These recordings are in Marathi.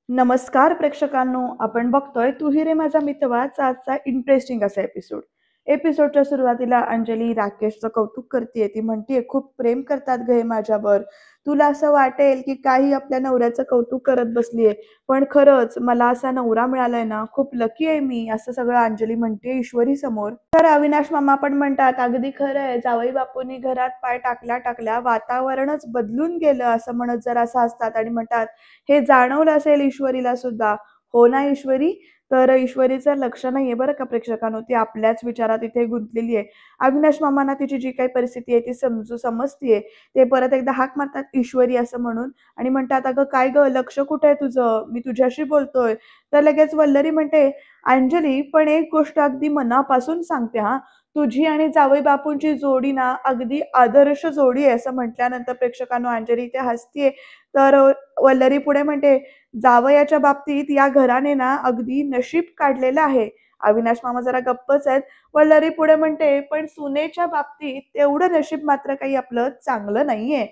नमस्कार प्रेक्षकांनो, आपण बघतोय तू ही रे माझा मित्रवाचा आजचा इंटरेस्टिंग असा एपिसोड. एपिसोडच्या सुरुवातीला अंजली राकेशचं कौतुक करते. ती म्हणते, खूप प्रेम करतात ग हे माझ्यावर. तुला असं वाटेल की काही आपल्या नवऱ्याचं कौतुक करत बसलीये, पण खरंच मला असा नवरा मिळालाय ना, खूप लकी आहे मी, असं सगळं अंजली म्हणते ईश्वरी समोर. तर अविनाश मामा पण म्हणतात, अगदी खरं आहे, जावई बापूंनी घरात पाय टाकल्या टाकल्या वातावरणच बदलून गेलं, असं म्हणत जरासं असतात आणि म्हणतात, हे जाणवलं असेल ईश्वरीला सुद्धा. हो ना ईश्वरी? तर ईश्वरीचं लक्ष नाहीये बरं का प्रेक्षकांनो, ती आपल्याच विचारात इथे गुंतलेली आहे. अविनाश मामांना तिची जी काही परिस्थिती आहे ती समजतीये. ते परत एकदा हाक मारतात ईश्वरी असं म्हणून आणि म्हणतात, अगं काय गं, लक्ष कुठे आहे तुझं? मी तुझ्याशी बोलतोय. तर लगेच वल्लरी म्हणते, अंजली पण एक गोष्ट अगदी मनापासून सांगते हां, तुझी आणि जावई बापूंची जोडी ना अगदी आदर्श जोडी आहे, असं म्हटल्यानंतर प्रेक्षकांनो अंजली इथे हसतीये. तर वल्लरी पुढे म्हणते, जावयाच्या बाबतीत या घराने ना अगदी नशीब काढलेलं आहे. अविनाश मामा जरा गप्पच आहेत. वल्लरी पुढे म्हणते, पण सुनेच्या बाबतीत तेवढं नशीब मात्र काही आपलं चांगलं नाहीये.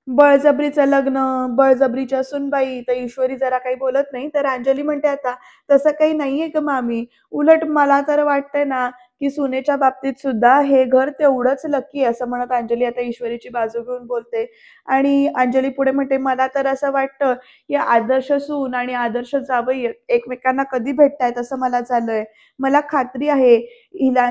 बळजबरीचं लग्न, बळजबरीच्या सुनबाई, तर ईश्वरी जरा काही बोलत नाही. तर अंजली म्हणते आता, "तसं काही नाहीये गं मामी. उलट मला तर वाटतंय ना, की सुनेच्या बाबतीत सुद्धा हे घर तेवढंच लकी आहे." असं म्हणत अंजली आता ईश्वरीची बाजू घेऊन बोलते आणि अंजली पुढे म्हणते, "मला तर असं वाटतं, की आदर्श सून आणि आदर्श जावई एकमेकांना कधी भेटतायत असं मला झालंय. मला खात्री आहे,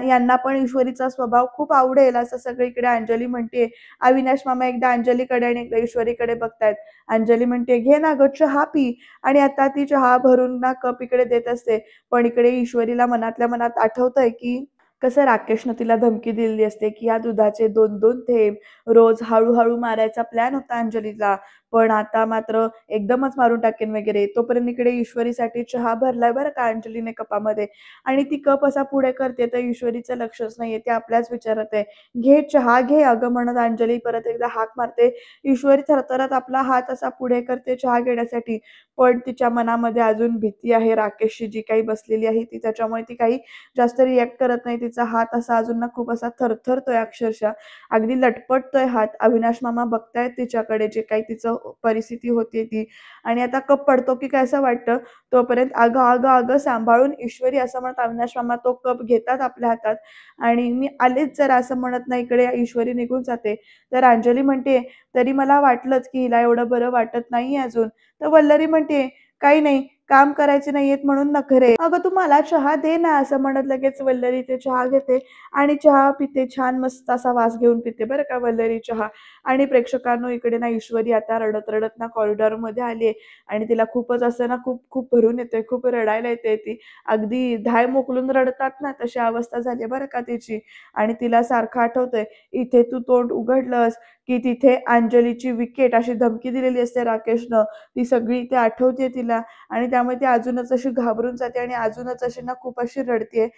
यांना पण ईश्वरीचा स्वभाव खूप आवडेल." असं सगळीकडे अंजली म्हणते. अविनाश मामा एकदा अंजलीकडे आणि एकदा ईश्वरीकडे बघतायत. अंजली म्हणते, "घे ना गं चहा पी." आणि आता ती चहा भरून ना कप इकडे देत असते. पण इकडे ईश्वरीला मनातल्या मनात आठवतंय, की कसं राकेशनं तिला धमकी दिलेली असते, की या दुधाचे 2-2 थेंब रोज हळू मारायचा प्लॅन होता अंजलीला. पण आता मात्र एकदमच मारून टाकेन वगैरे. तोपर्यंत इकडे ईश्वरीसाठी चहा भरलाय बरं का अंजलीने कपामध्ये आणि ती कप असा पुढे करते, तर ईश्वरीचं लक्षच नाहीये. ती आपल्याच विचारात आहे. "घे चहा घे अगं" म्हणत अंजली परत एकदा हाक मारते. ईश्वरी थरथरत आपला हात असा पुढे करते चहा घेण्यासाठी. पण तिच्या मनामध्ये अजून भीती आहे राकेशची जी काही बसलेली आहे ती. त्याच्यामुळे ती काही जास्त रिएक्ट करत नाही. तिचा हात असा अजून ना खूप असा थरथरतोय अक्षरशः. अगदी लटपटतोय हात. अविनाश मामा बघतायत तिच्याकडे जे काही तिचं परिस्थिती होतीये ती आणि आता कप पडतो की काय असं वाटतं. तोपर्यंत "अगं, अगं, अगं सांभाळून ईश्वरी" असं म्हणत अविनाश मामा तो कप घेतात आपल्या हातात आणि "मी आलेच जरा" असं म्हणत ना इकडे ईश्वरी निघून जाते. तर अंजली म्हणते, "तरी मला वाटलंच की हिला एवढं बरं वाटत नाहीये अजून." तर वल्लरी म्हणते, "काही नाही, काम करायचे नाहीयेत म्हणून नखरे. अगं तू मला चहा दे ना." असं म्हणत लगेच वल्लरी ते चहा घेते आणि चहा पिते. छान मस्त असा वास घेऊन पिते बरं का वल्लरी चहा. आणि प्रेक्षकांनो इकडे ना ईश्वरी आता रडत-रडत ना कॉरिडॉरमध्ये आली आहे आणि तिला खूपच असं ना खूप भरून येतंय, खूप रडायला येते ती. अगदी धाय मोकलून रडतात ना तशी अवस्था झाली बरं का तिची. आणि तिला सारखं आठवतंय, इथे तू तोंड उघडलंस, की तिथे अंजलीची विकेट अशी धमकी दिलेली असते राकेशनं. ती सगळी इथे आठवते तिला आणि त्यामुळे ती अजूनच अशी घाबरून जाते आणि अजूनच अशी ना खूप अशी रडतेय.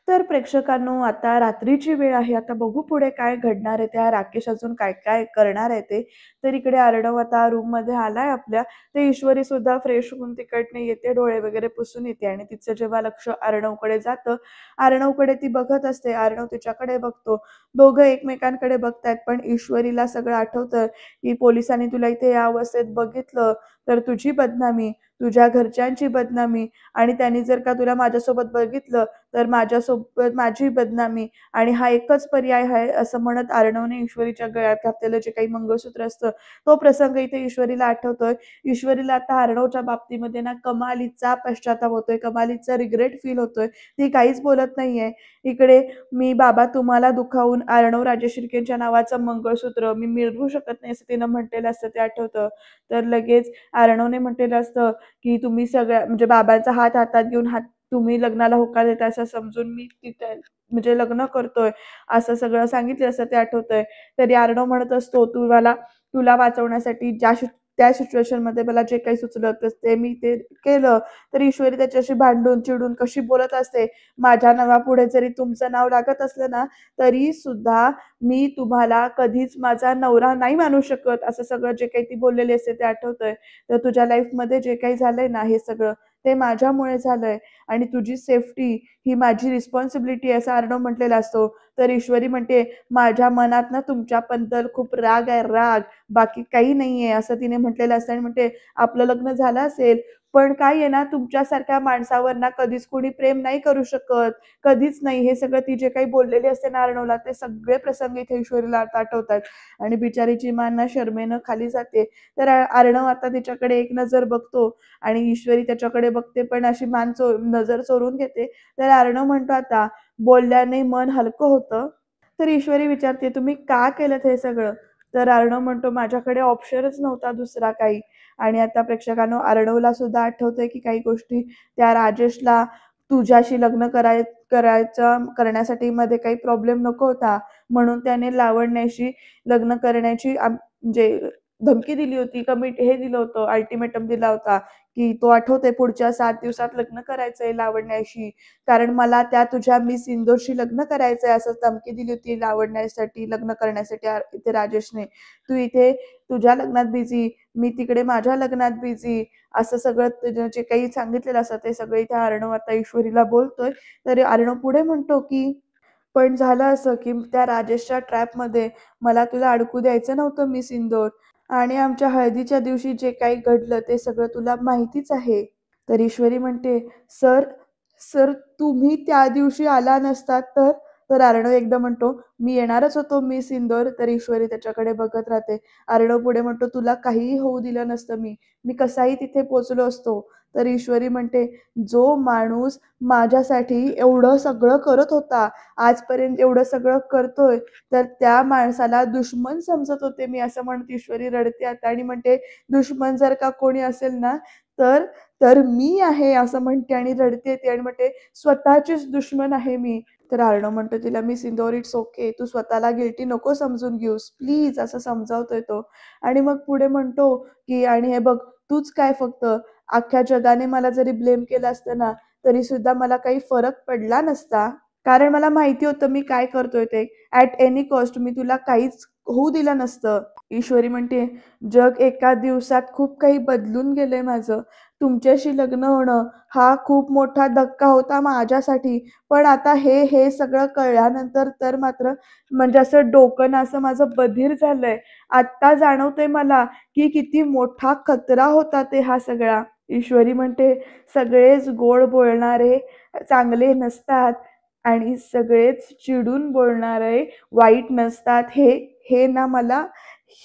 तर प्रेक्षकांनो आता रात्रीची वेळ आहे. आता बघू पुढे काय घडणार आहे. त्या राकेश अजून काय-काय करणार आहे ते. तर इकडे अर्णव आता रूममध्ये आलाय आपल्या. तर ईश्वरी सुद्धा फ्रेश होऊन तिकडनं येते, डोळे वगैरे पुसून येते आणि तिचं जेव्हा लक्ष अर्णवकडे जातं, अर्णवकडे ती बघत असते. अर्णव तिच्याकडे बघतो. दोघं एकमेकांकडे बघतायत. पण ईश्वरीला सगळं आठवतं, की पोलिसांनी तुला इथे या अवस्थेत बघितलं, तर तुझी बदनामी, तुझ्या घरच्यांची बदनामी आणि त्यांनी जर का तुला माझ्यासोबत बघितलं, तर माझ्यासोबत माझी बदनामी आणि हा एकच पर्याय आहे असं म्हणत अर्णवने ईश्वरीच्या गळ्यात घातलेलं जे काही मंगळसूत्र असतं, तो प्रसंग इथे ईश्वरीला आठवतोय. ईश्वरीला आता अर्णवच्या बाबतीमध्ये ना कमालीचा पश्चाताप होतोय, कमालीचा रिग्रेट फील होतोय. ती काहीच बोलत नाहीये. इकडे "मी बाबा तुम्हाला दुखावून अर्णव राजे शिर्केंच्या नावाचं मंगळसूत्र मी मिळवू शकत नाही" असं तिनं म्हटलेलं असतं ते आठवतं. तर लगेच अर्णवने म्हटलेलं असतं, की तुम्ही सगळ्या म्हणजे बाबांचा हात हातात घेऊन तुम्ही लग्नाला होकार देताय असं समजून मी तिथे म्हणजे लग्न करतोय, असं सगळं सांगितलं असं ते आठवतंय. तरी अर्णव म्हणत असतो, तुला वाचवण्यासाठी त्या सिच्युएशनमध्ये मला जे काही सुचलं तर ते मी ते केलं." तर ईश्वरी त्याच्याशी भांडून, चिडून कशी बोलत असते, "माझ्या नावापुढे जरी तुमचं नाव लागत असलं ना, तरी सुद्धा मी तुम्हाला कधीच माझा नवरा नाही मानू शकत." असं सगळं जे काही ती बोललेली असते ते आठवतंय. तर तुझ्या लाईफमध्ये जे काही झालंय ना हे सगळं, ते माझ्यामुळे झालंय आणि तुझी सेफ्टी ही माझी रिस्पॉन्सिबिलिटी आहे असं अर्णव म्हटलेला असतो. तर ईश्वरी म्हणते, "माझ्या मनात ना तुमच्याबद्दल खूप राग आहे, राग. बाकी काही नाहीये." असं तिने म्हटलेलं असतं आणि म्हणते, "आपलं लग्न झालं असेल, पण काय आहे ना, तुमच्यासारख्या माणसावर ना कधीच कोणी प्रेम नाही करू शकत, कधीच नाही. हे सगळं ती जे काही बोललेली असते ना अर्णवला, ते सगळे प्रसंग इथे ईश्वरीला आता आठवतात आणि बिचारीची मान ना शरमेनं खाली जाते. तर अर्णव आता तिच्याकडे एक नजर बघतो आणि ईश्वरी त्याच्याकडे बघते, पण अशी नजर चोरून घेते. तर अर्णव म्हणतो, आता बोलल्याने मन हलकं होतं. तर ईश्वरी विचारते, तुम्ही का केलं हे सगळं? तर अर्णव म्हणतो, माझ्याकडे ऑप्शनच नव्हता दुसरा काही. आणि आता प्रेक्षकांनो, अर्णवला सुद्धा आठवतंय की काही गोष्टी, त्या राजेशला तुझ्याशी लग्न करण्यासाठी मध्ये काही प्रॉब्लेम नको होता, म्हणून त्याने लावण्याशी लग्न करण्याची म्हणजे धमकी दिली होती, हे दिलं होतं, अल्टिमेटम दिला होता की तो आठवतंय, पुढच्या 7 दिवसात लग्न करायचंय लावण्याशी, कारण मला त्या तुझ्या मिस इंदोरशी लग्न करायचंय, असं धमकी दिली होती लग्न करण्यासाठी इथे राजेशने. तू इथे तुझ्या लग्नात बिझी, मी तिकडे माझ्या लग्नात बिझी, असं सगळं त्याचं जे काही सांगितलेलं असतं ते सगळं इथे अर्णव आता ईश्वरीला बोलतोय. तर अर्णव पुढे म्हणतो की पण झालं असं की त्या राजेशच्या ट्रॅपमध्ये मला तुला अडकू द्यायचं नव्हतं मिस इंदोर, आणि आमच्या हळदीच्या दिवशी जे काही घडलं ते सगळं तुला माहितीच आहे. तर ईश्वरी म्हणते, सर सर तुम्ही त्या दिवशी आला नसतात तर? तर अर्णव एकदा म्हणतो, मी येणारच होतो मिस इंदोर. तर ईश्वरी त्याच्याकडे बघत राहते. अर्णव पुढे म्हणतो, तुला काहीही होऊ दिलं नसतं मी, मी कसाही तिथे पोचलो असतो. तर ईश्वरी म्हणते, जो माणूस माझ्यासाठी एवढं सगळं करत होता, आजपर्यंत एवढं सगळं करतोय, तर त्या माणसाला दुश्मन समजत होते मी, असं म्हणत ईश्वरी रडते आता आणि म्हणते, दुश्मन जर का कोणी असेल ना, तर तर मी आहे, असं म्हणते आणि रडते ती आणि म्हणते, स्वतःचीच दुश्मन आहे मी. तर अर्णव म्हणतो तिला, मी सिंदोर, इट्स ओके, तू स्वतःला गिल्टी नको समजून घेऊस प्लीज, असं समजावतोय तो. आणि मग पुढे म्हणतो की, आणि हे बघ, तूच काय फक्त, अख्ख्या जगाने मला जरी ब्लेम केलं असतं ना, तरी सुद्धा मला काही फरक पडला नसता, कारण मला माहिती होतं मी काय करतोय ते. ॲट एनी कॉस्ट मी तुला काहीच होऊ दिलं नसतं. ईश्वरी म्हणते, जग एका दिवसात खूप काही बदलून गेलंय माझं. तुमच्याशी लग्न होणं हा खूप मोठा धक्का होता माझ्यासाठी. पण आता हे सगळं कळल्यानंतर तर मात्र म्हणजे असं डोकं ना असं माझं बधीर झालंय. आत्ता जाणवतंय मला की किती मोठा खतरा होता ते हा सगळा. ईश्वरी म्हणते, सगळेच गोड बोलणारे चांगले नसतात आणि सगळेच चिडून बोलणारे वाईट नसतात. हे हे ना मला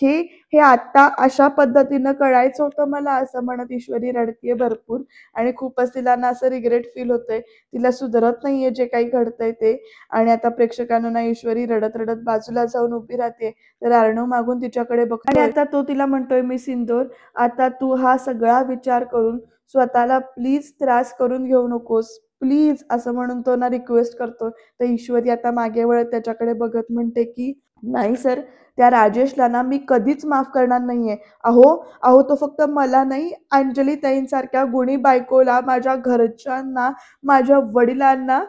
हे हे आता अशा पद्धतीनं कळायचं होतं मला, असं म्हणत ईश्वरी रडतीये भरपूर आणि खूपच तिला ना असं रिग्रेट फील होतंय. तिला सुधरत नाहीये जे काही घडतंय ते. आणि आता प्रेक्षकांना ना ईश्वरी रडत रडत बाजूला जाऊन उभी राहते. तर अर्णव मागून तिच्याकडे बघतोय आणि आता तो तिला म्हणतोय, मी सिंदूर, आता तू हा सगळा विचार करून स्वतःला प्लीज त्रास करून घेऊ नकोस प्लीज, असं म्हणून तो ना रिक्वेस्ट करतो. तर ईश्वरी आता मागे वळत त्याच्याकडे बघत म्हणते की, नाही सर, त्या राजेशला ना मी कधीच माफ करणार नाहीये. अहो अहो तो फक्त मला नाही, अंजली ताईंसारख्या गुणी बायकोला, माझ्या घरच्यांना, माझ्या वडिलांना,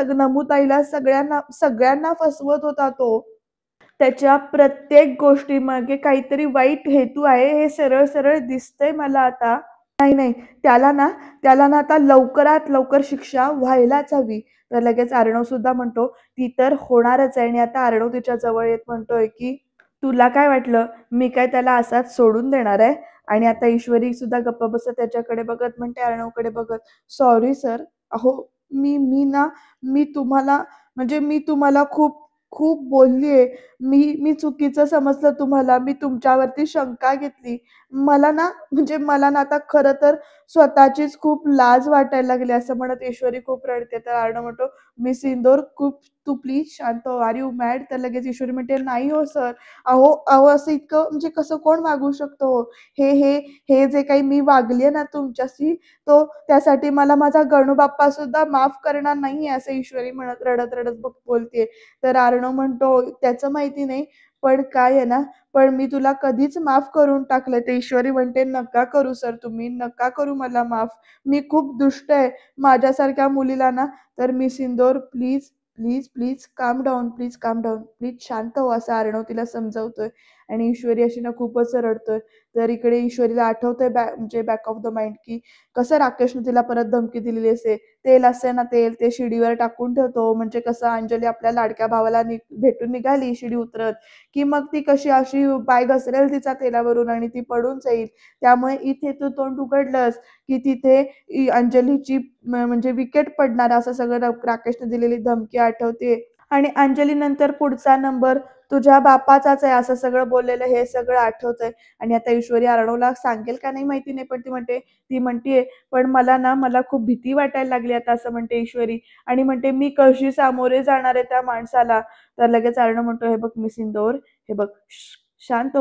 नमुताईला, सगळ्यांना सगळ्यांना फसवत होता तो. त्याच्या प्रत्येक गोष्टीमागे काहीतरी वाईट हेतू आहे, हे सरळ सरळ दिसतंय मला आता. नाही नाही, त्याला ना आता लवकरात लवकर शिक्षा व्हायलाच हवी. तर लगेच अर्णव सुद्धा म्हणतो, ती तर होणारच आहे. आणि आता अर्णव तिच्या जवळ येत म्हणतोय की, तुला काय वाटलं मी काय त्याला असाच सोडून देणार आहे? आणि आता ईश्वरी सुद्धा गप्प बसत त्याच्याकडे बघत म्हणते अर्णवकडे बघत, सॉरी सर, अहो मी मी ना मी तुम्हाला मी तुम्हाला खूप खूप बोललीये. मी चुकीचं समजलं तुम्हाला. मी तुमच्यावरती शंका घेतली. मला ना आता खरं तर स्वतःचीच खूप लाज वाटायला लागली, असं म्हणत ईश्वरी खूप रडते. तर अर्णव म्हणतो, मिस इंदोर, तू प्लीज शांत हो. Are you mad? तर लगेच ईश्वरी म्हणते, नाही हो सर. अहो अहो असं इतकं कसं कोण वागू शकतो हो? हे हे हे जे काही मी वागलीये ना तुमच्याशी, त्यासाठी मला माझा गणूबाप्पा सुद्धा माफ करणार नाहीये, असं ईश्वरी म्हणत रडत रडत बोलतेय. तर अर्णव म्हणतो, त्याचं माहिती नाही, पण काय आहे ना, पण मी तुला कधीच माफ करून टाकलंय. ते ईश्वरी म्हणते, नका करू सर, तुम्ही नका करू मला माफ. मी खूप दुष्ट आहे माझ्यासारख्या मुलीला ना. तर miss Indore, please please please काम डाऊन, प्लीज काम डाऊन, प्लीज शांत हो, असं अर्णव तिला समजावतोय. आणि ईश्वरी अशी ना खूपच रडतोय. तर इकडे ईश्वरीला आठवतंय म्हणजे बॅक ऑफ द माइंड की कसं राकेशने तिला परत धमकी दिलेली असते. तेल असते ना तेल, ते शिडीवर टाकून ठेवतो. म्हणजे कसं अंजली आपल्या लाडक्या भावाला भेटून निघाली शिडी उतरत, की मग ती कशी अशी पाय घसरेल तिचा तेलावरून आणि ती पडून जाईल. त्यामुळे इथे तू तोंड उघडलंस, की तिथे अंजलीची म्हणजे विकेट पडणार असं सगळं राकेशने दिलेली धमकी आठवते. आणि अंजली नंतर पुढचा नंबर तुझ्या बापाचाच आहे असं सगळं बोललेलं हे सगळं आठवतंय. आणि आता ईश्वरी अर्णवला सांगेल का नाही माहिती नाही, पण ती म्हणतीये, पण मला खूप भीती वाटायला लागली आता असं म्हणते ईश्वरी. आणि म्हणते मी कशी सामोरे जाणार आहे त्या माणसाला. तर लगेच अर्णव म्हणतो, हे बघ मिस इंदौर, हे बघ शांत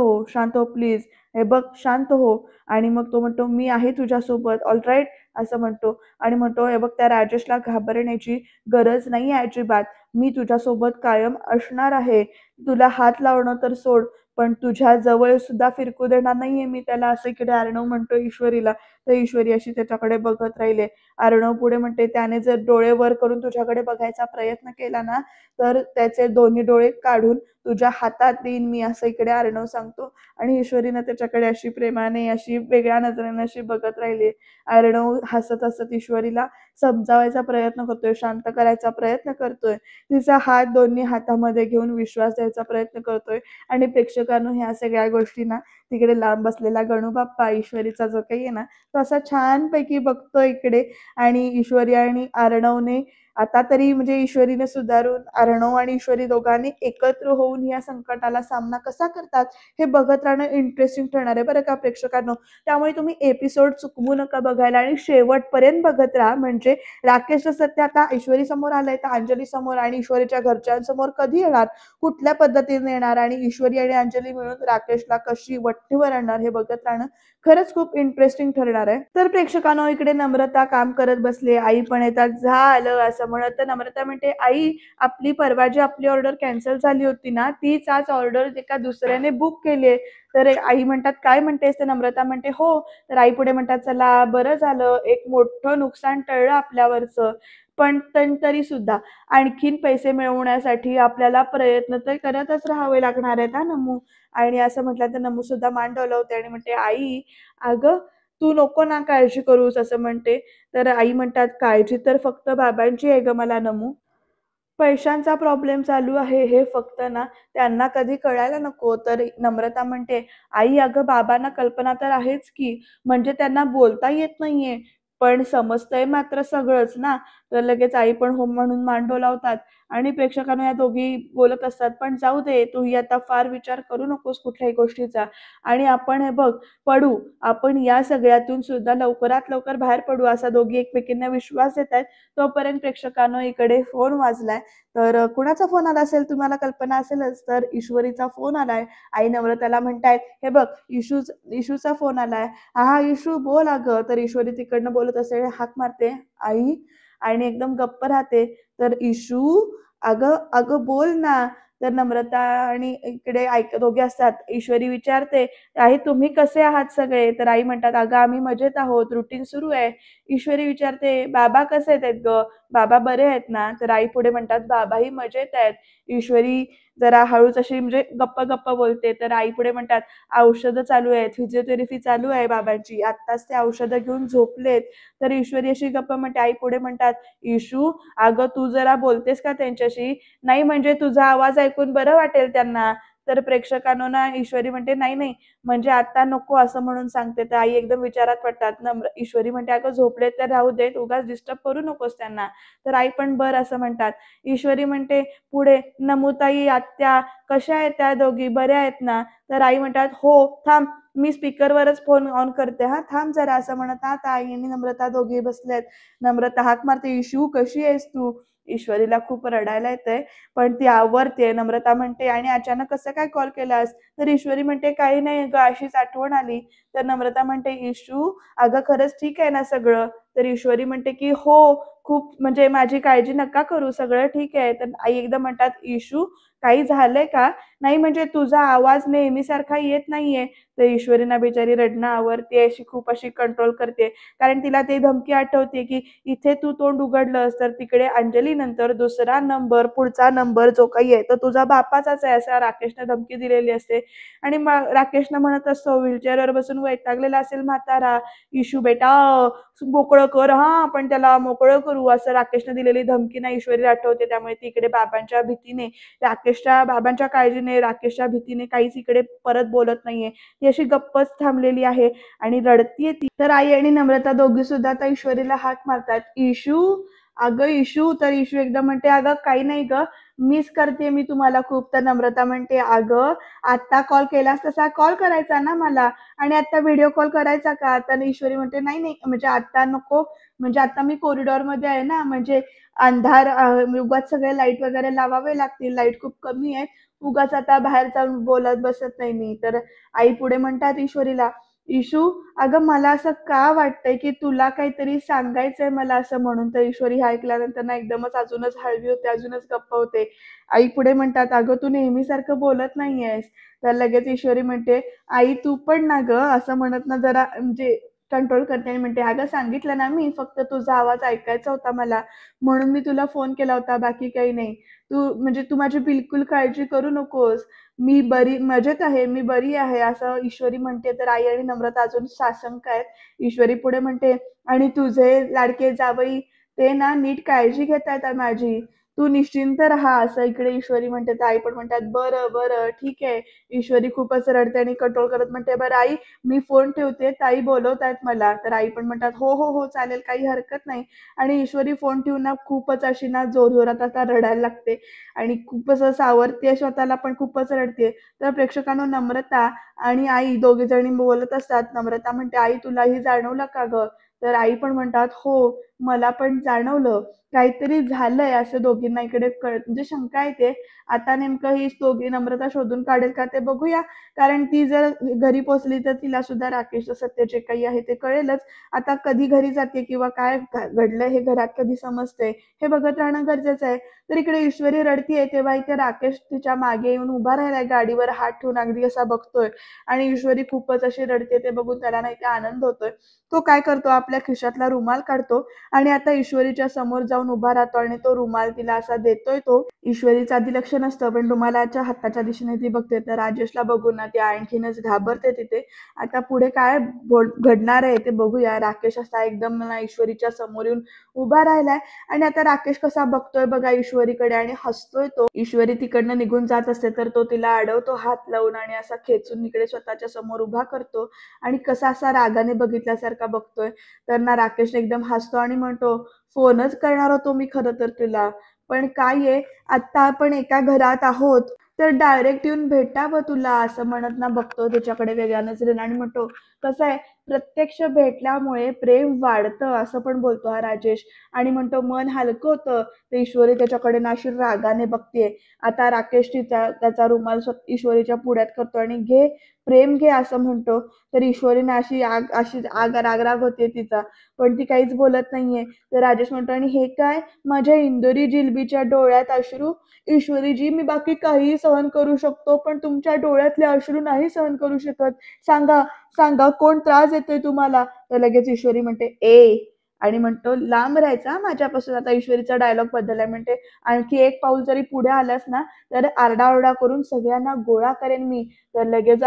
हो प्लीज, हे बघ शांत हो. आणि मग तो म्हणतो मी आहे तुझ्यासोबत ऑलराईट असं म्हणतो. आणि म्हणतो हे बघ त्या राजेशला घाबरण्याची गरज नाही आहे अजिबात. मी तुझ्यासोबत कायम असणार आहे. तुला हात लावणं तर सोड, पण तुझ्या जवळ सुद्धा फिरकू देणार नाहीये मी त्याला असं इकडे अर्णव म्हणतो ईश्वरीला. तर ईश्वरी अशी त्याच्याकडे बघत राहिले. अर्णव पुढे म्हणते त्याने जर डोळे वर करून तुझ्याकडे बघायचा प्रयत्न केला ना, तर त्याचे दोन्ही डोळे काढून तुझ्या हातात देईन मी असं इकडे अर्णव सांगतो. आणि ईश्वरीनं त्याच्याकडे अशी प्रेमाने अशी वेगळ्या नजरेने अशी बघत राहिली. अर्णव हसत हसत ईश्वरीला समजावायचा प्रयत्न करतोय, शांत करायचा प्रयत्न करतोय. तिचा हात दोन्ही हातामध्ये घेऊन विश्वास द्यायचा प्रयत्न करतोय. आणि प्रेक्षकांनो ह्या सगळ्या गोष्टी ना तिकडे लांब बसलेला गणू बाप्पा ईश्वरीचा जो काही आहे ना, तो असा छानपैकी बघतो इकडे. आणि ईश्वरी आणि अर्णवने आता तरी म्हणजे ईश्वरीने सुधारून अर्णव आणि ईश्वरी दोघांनी एकत्र होऊन या संकटाला सामना कसा करतात हे बघत राहणं इंटरेस्टिंग ठरणार आहे बरं का प्रेक्षकांनो. त्यामुळे तुम्ही एपिसोड चुकवू नका बघायला आणि शेवटपर्यंत बघत राहा. म्हणजे राकेशचं सत्य आता ईश्वरी समोर आलंय तर अंजली समोर आणि ईश्वरीच्या घरच्यांसमोर कधी येणार, कुठल्या पद्धतीने येणार आणि ईश्वरी आणि अंजली मिळून राकेशला कशी वठणीवर आणणार हे बघत राहणं खरंच खूप इंटरेस्टिंग ठरणार आहे. तर प्रेक्षकांनो इकडे नम्रता काम करत बसली. आई पण येतात, झालं असं म्हणत. तर नम्रता म्हणते आई आपली परवा जी आपली ऑर्डर कॅन्सल झाली होती ना, तीच आज ऑर्डर एका दुसऱ्याने बुक केली आहे. तर आई म्हणतात काय म्हणतेस, तर नम्रता म्हणते हो. तर आई पुढे म्हणतात चला बरं झालं, एक मोठं नुकसान टळलं आपल्यावरचं. पण तरी सुद्धा आणखीन पैसे मिळवण्यासाठी आपल्याला प्रयत्न तर करतच राहावे लागणार आहेत हा नमू. आणि असं म्हटलं तर नमू सुद्धा मान डोलावते आणि म्हणते आई अगं तू नको ना काळजी करूस असं म्हणते. तर आई म्हणतात काळजी तर फक्त बाबांची आहे ग मला नमू. पैशांचा प्रॉब्लेम चालू आहे हे फक्त ना त्यांना कधी कळायला नको. तर नम्रता म्हणते आई अगं बाबांना कल्पना तर आहेच की, म्हणजे त्यांना बोलता येत नाहीये पण समजतंय मात्र सगळंच ना. तर लगेच आई पण हो म्हणून मान डोलावतात. आणि प्रेक्षकांना या दोघी बोलत असतात पण जाऊ दे तूही आता फार विचार करू नकोस कुठल्याही गोष्टीचा. आणि आपण हे बघ पडू, आपण या सगळ्यातून सुद्धा लवकरात लवकर बाहेर पडू असा दोघी एकमेकींना विश्वास देत आहेत. तोपर्यंत प्रेक्षकांनो इकडे फोन वाजलाय. तर कुणाचा फोन आला असेल तुम्हाला कल्पना असेलच, तर ईश्वरीचा फोन आलाय. आई नम्रताला म्हणतायत हे बघ इशूचा फोन आलाय. हा इशू बोल अगं. तर ईश्वरी तिकडनं बोलत असेल हाक मारते आई आणि एकदम गप्प राहते. तर इशू अगं अगं बोल ना. तर नम्रता आणि इकडे दोघे असतात. ईश्वरी विचारते आई तुम्ही कसे आहात सगळे. तर आई म्हणतात अगं आम्ही मजेत आहोत, रुटीन सुरू आहे. ईश्वरी विचारते बाबा कसे आहेत ग, बाबा बरे आहेत ना. तर आई पुढे म्हणतात बाबाही मजेत आहेत. ईश्वरी जरा हळूच अशी म्हणजे गप्प गप्प बोलते. तर आई पुढे म्हणतात औषधं चालू आहेत, फिजिओथेरपी चालू आहे बाबांची, आत्ताच ते औषधं घेऊन झोपलेत. तर ईश्वरी अशी गप्प म्हणते. आई पुढे म्हणतात इशू अगं तू जरा बोलतेस का त्यांच्याशी, नाही म्हणजे तुझा आवाज ऐकून बरं वाटेल त्यांना. तर प्रेक्षकांनो ना ईश्वरी म्हणते नाही नाही म्हणजे आता नको असं म्हणून सांगते. तर आई एकदम विचारात पडतात. ईश्वरी म्हणते अगं झोपले तर राहू देत, उगाच डिस्टर्ब करू नकोस त्यांना. तर आई पण बरं असं म्हणतात. ईश्वरी म्हणते पुढे नमुताई आत्या कशा आहेत त्या दोघी, बऱ्या आहेत ना. तर आई म्हणतात हो थांब मी स्पीकरवरच फोन ऑन करते हा, थांब जरा असं म्हणत आता आई आणि नम्रता दोघी बसल्यात. नम्रता हाक मारते इशू कशी आहेस तू. ईश्वरीला खूप रडायला येतंय पण ती आवरते. नम्रता म्हणते आणि अचानक कसं काय कॉल केलास. तर ईश्वरी म्हणते काही नाही ग अशीच आठवण आली. तर नम्रता म्हणते इशू अगं खरंच ठीक आहे ना सगळं. तर ईश्वरी म्हणते की हो, खूप म्हणजे माझी काळजी नका करू, सगळं ठीक आहे. तर आई एकदम म्हणतात, "इशू काही झालंय का?" "नाही म्हणजे तुझा आवाज नेहमीसारखा येत नाहीये." तर ईश्वरी ना बिचारी रडणं आवरते, अशी खूप अशी कंट्रोल करते. कारण तिला ती धमकी आठवते की इथे तू तोंड उघडलंस तर तिकडे अंजली नंतर दुसरा नंबर, पुढचा नंबर जो काही आहे तो तुझा बापाचाच आहे, असं राकेशने धमकी दिलेली असते. आणि मग राकेशनं म्हणत असतो, "व्हीलचेअरवर बसून वैतागलेला असेल म्हातारा. इशू बेटा मोकळं कर हां, आपण त्याला मोकळं करू." असं राकेशने दिलेली धमकी ना ईश्वरीला आठवते. त्यामुळे ती इकडे बाबांच्या भीतीने, बाबांच्या काळजीने, राकेशच्या भीतीने काहीच इकडे परत बोलत नाहीये. ती अशी गप्पच थांबलेली आहे आणि रडतीये ती. तर आई आणि नम्रता दोघी सुद्धा आता ईश्वरीला हाक मारतात, "इशू, अगं इशू." तर इशू एकदम म्हणते, "अगं काही नाही गं, मिस करते मी तुम्हाला खूप." तर नम्रता म्हणते, "अगं आत्ता कॉल केलास तसा कॉल करायचा ना मला आणि आत्ता व्हिडिओ कॉल करायचा का?" तर ईश्वरी म्हणते, "नाही, नाही म्हणजे आत्ता नको, म्हणजे आता मी कॉरिडॉरमध्ये आहे ना, म्हणजे अंधार उगाच सगळे लाईट वगैरे लावावे लागतील. लाईट खूप कमी आहे. उगाच आता बाहेर जाऊन बोलत बसत नाही मी." तर आई पुढे म्हणतात ईश्वरीला, "इशू, अगं मला असं का वाटतंय की तुला काहीतरी सांगायचंय मला असं म्हणून." तर ईश्वरी हे ऐकल्यानंतर ना एकदमच अजूनच हळवी होते, अजूनच गप्प होते. आई पुढे म्हणतात, "अगं तू नेहमीसारखं बोलत नाहीयेस." तर लगेच ईश्वरी म्हणते, "आई तू पण ना गं." असं म्हणत ना जरा म्हणजे कंट्रोल करते आणि म्हणते, "अगं सांगितलं ना मी, फक्त तुझा आवाज ऐकायचा होता मला, म्हणून मी तुला फोन केला होता, बाकी काही नाही. तू माझी बिलकुल काळजी करू नकोस. मी बरी मजेत आहे, मी बरी आहे." असं ईश्वरी म्हणते. तर आई आणि नम्रता अजून साशंक आहेत. ईश्वरी पुढे म्हणते, "आणि तुझे लाडके जावई ते ना नीट काळजी घेतायत माझी. तू निश्चिंत राहा." असं इकडे ईश्वरी म्हणते. तर आई पण म्हणतात, "बरं, बरं, ठीक आहे." ईश्वरी खूपच रडते आणि कंट्रोल करत म्हणते, "बरं आई, मी फोन ठेवते, ताई बोलवतायत मला." तर आई पण म्हणतात, "हो, हो, हो, चालेल, काही हरकत नाही." आणि ईश्वरी फोन ठेवून ना खूपच अशी ना जोरजोरात आता रडायला लागते आणि खूपच सावरते स्वतःला, पण खूपच रडते. तर प्रेक्षकांनो, नम्रता आणि आई दोघी जणी बोलत असतात. नम्रता म्हणते, "आई तुलाही जाणवलं का गं?" तर आई पण म्हणतात, "हो, मला पण जाणवलं. काहीतरी झालंय." असं दोघींना इकडे म्हणजे शंका येते. आता नेमकं ही दोघी नम्रता शोधून काढेल का ते बघूया. कारण ती जर घरी पोहोचली तर तिला सुद्धा राकेशचं सत्य जे काही आहे ते कळेलच. आता कधी घरी जाते किंवा काय घडलंय हे घरात कधी समजतंय हे बघत राहणं गरजेचं आहे. तर इकडे ईश्वरी रडतीये तेव्हा इथे राकेश तिच्या मागे येऊन उभा राहिलाय, गाडीवर हात ठेवून अगदी असा बघतोय आणि ईश्वरी खूपच अशी रडते ते बघून त्याला ना इथे आनंद होतोय. तो काय करतो, आपल्या खिशातला रुमाल काढतो आणि आता ईश्वरीच्या समोर जाऊन उभा राहतो आणि तो रुमाल तिला असा देतोय तो. ईश्वरीचं आधी लक्ष नसतं, पण रुमालाच्या हाताच्या दिशेने ती बघते तर राजेशला बघून ना ती आणखीनच घाबरते तिथे. आता पुढे काय घडणार आहे ते बघूया. राकेश असा एकदम ना ईश्वरीच्या समोर येऊन उभा राहिलाय आणि आता राकेश कसा बघतोय बघा ईश्वरीकडे आणि हसतोय तो. ईश्वरी तिकडनं निघून जात असते तर तो तिला अडवतो हात लावून आणि असा खेचून इकडे स्वतःच्या समोर उभा करतो आणि कसा असा रागाने बघितल्यासारखा बघतोय. तर ना राकेश एकदम हसतो आणि म्हणतो, "फोनच करणार होतो मी खरं तर तुला. पण काय आहे, आत्ता आपण एका घरात आहोत, तर डायरेक्ट येऊन भेटावं तुला." असं म्हणत ना बघतो त्याच्याकडे वेगळ्या नजरेने आणि म्हणतो, "कसं आहे, प्रत्यक्ष भेटल्यामुळे प्रेम वाढतं." असं पण बोलतो हा राजेश आणि म्हणतो, "मन हलकं होतं." तर ईश्वरी त्याच्याकडे ना अशी रागाने बघतीये. आता राकेश त्याचा रुमाल ईश्वरीच्या पुढ्यात करतो आणि "घे, प्रेम घे." असं म्हणतो. तर ईश्वरीने अशी राग होते तिचा, पण ती काहीच बोलत नाहीये. तर राजेश म्हणतो, "आणि हे काय? माझ्या इंदोरी जिलबीच्या डोळ्यात अश्रू." "ईश्वरीजी, मी बाकी काहीही सहन करू शकतो, पण तुमच्या डोळ्यातले अश्रू नाही सहन करू शकत. सांगा, सांगा कोण त्रास देतोय तुम्हाला?" तर लगेच ईश्वरी म्हणते, "ए." आणि म्हणतो, "लांब राहायचं हां माझ्यापासून." आता ईश्वरीचा डायलॉग बदललाय. म्हणते, "आणखी एक पाऊल जरी पुढे आलास ना, तर आरडाओरडा करून सगळ्यांना गोळा करेन मी." तर लगेच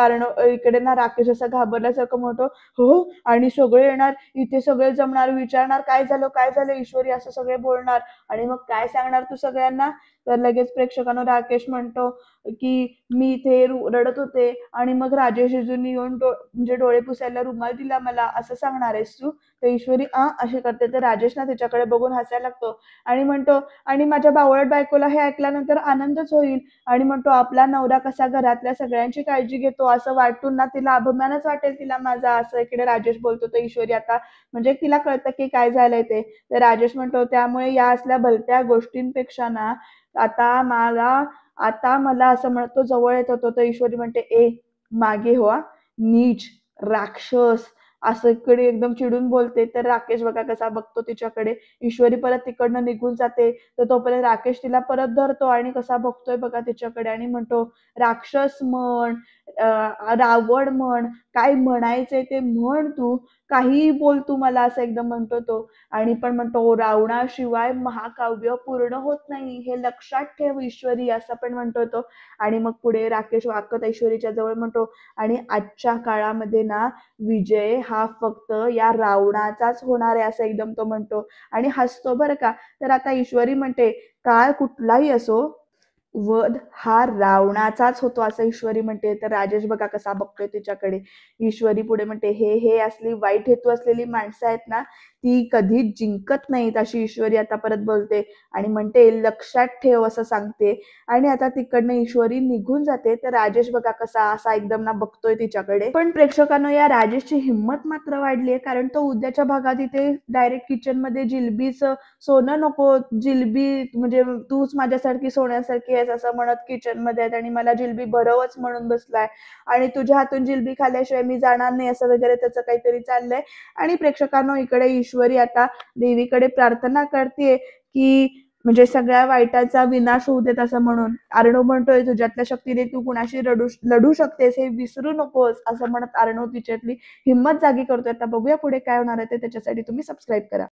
इकडे ना राकेश असा घाबरल्यासारखं म्हणतो, "हो आणि सगळे येणार, इथे सगळे जमणार, विचारणार काय झालं, काय झालं ईश्वरी?" असं सगळे बोलणार आणि मग काय सांगणार तू सगळ्यांना? तर लगेच प्रेक्षकांनो राकेश म्हणतो, की "मी इथे रडत होते आणि मग राजेश जिजूंनी येऊन म्हणजे डोळे पुसायला रुमाल दिला मला, असं सांगणार आहेस तू?" तर ईश्वरी अशी करते. तर राजेश ना तिच्याकडे बघून हसायला लागतो आणि म्हणतो, "आणि माझ्या बावळट बायकोला हे ऐकल्यानंतर आनंदच होईल." आणि म्हणतो, "आपला नवरा कसा घरातल्या सगळ्यांची काळजी घेतो असं वाटून ना तिला अभिमानच वाटेल तिला माझा." असं इकडे राजेश बोलतो. तर ईश्वरी आता म्हणजे तिला कळतं की काय झालंय ते. तर राजेश म्हणतो, "त्यामुळे या असल्या भलत्या गोष्टींपेक्षा ना आता मला आता मला असं म्हणतो जवळ येत होतो." तर ईश्वरी म्हणते, "ए मागे हो हां, नीच, राक्षस." असं इकडे एकदम चिडून बोलते. तर राकेश बघा कसा बघतो तिच्याकडे. ईश्वरी परत तिकडनं निघून जाते. तर तोपर्यंत राकेश तिला परत धरतो आणि कसा बघतोय बघा तिच्याकडे आणि म्हणतो, "राक्षस म्हण, रावण म्हण, काय म्हणायचंय ते म्हण तू. काहीही बोल तू मला." असं एकदम म्हणतो तो. आणि पण म्हणतो, "रावणाशिवाय महाकाव्य पूर्ण होत नाही. हे लक्षात ठेव ईश्वरी." असं पण म्हणतो तो. आणि मग पुढे राकेश वाकत ऐश्वरीच्या जवळ म्हणतो, "आणि आजच्या काळामध्ये ना विजय हा फक्त या रावणाचाच होणार आहे." असं एकदम तो म्हणतो आणि हसतो बरं का. तर आता ईश्वरी म्हणते, "काळ कुठलाही असो, वध हा रावणाचाच होतो." असं ईश्वरी म्हणते. तर राजेश बघा कसा बघतोय तिच्याकडे. ईश्वरी पुढे म्हणते, हे असली वाईट हेतू असलेली माणसं आहेत ना, ती कधीच जिंकत नाहीत. अशी ईश्वरी आता परत बोलते आणि म्हणते, "लक्षात ठेव." असं सांगते. आणि आता तिकडनं ईश्वरी निघून जाते. तर राजेश बघा कसा असा एकदम ना बघतोय तिच्याकडे. पण प्रेक्षकांनो, या राजेशची हिंमत मात्र वाढली आहे, कारण तो उद्याच्या भागात इथे डायरेक्ट किचनमध्ये जिलबीचं सोनं नको, जिलबी म्हणजे तूच माझ्यासारखी सोन्यासारखी आहेस असं म्हणत किचनमध्ये आहेत आणि मला जिलबी भरवच म्हणून बसलाय आणि तुझ्या हातून जिलबी खाल्ल्याशिवाय मी जाणार नाही असं वगैरे त्याचं काहीतरी चाललंय. आणि प्रेक्षकांनो, इकडे ईश्वरी आता देवीकडे प्रार्थना करते की म्हणजे सगळ्या वाईटाचा विनाश होऊ देत असं म्हणून. अर्णव म्हणतोय, "तुझ्यातल्या शक्तीने तू कुणाशी लढू शकतेस हे विसरू नकोस." असं म्हणत अर्णव तिच्यातली हिंमत जागी करतोय. आता बघूया पुढे काय होणार आहे ते. त्याच्यासाठी तुम्ही सबस्क्राईब करा.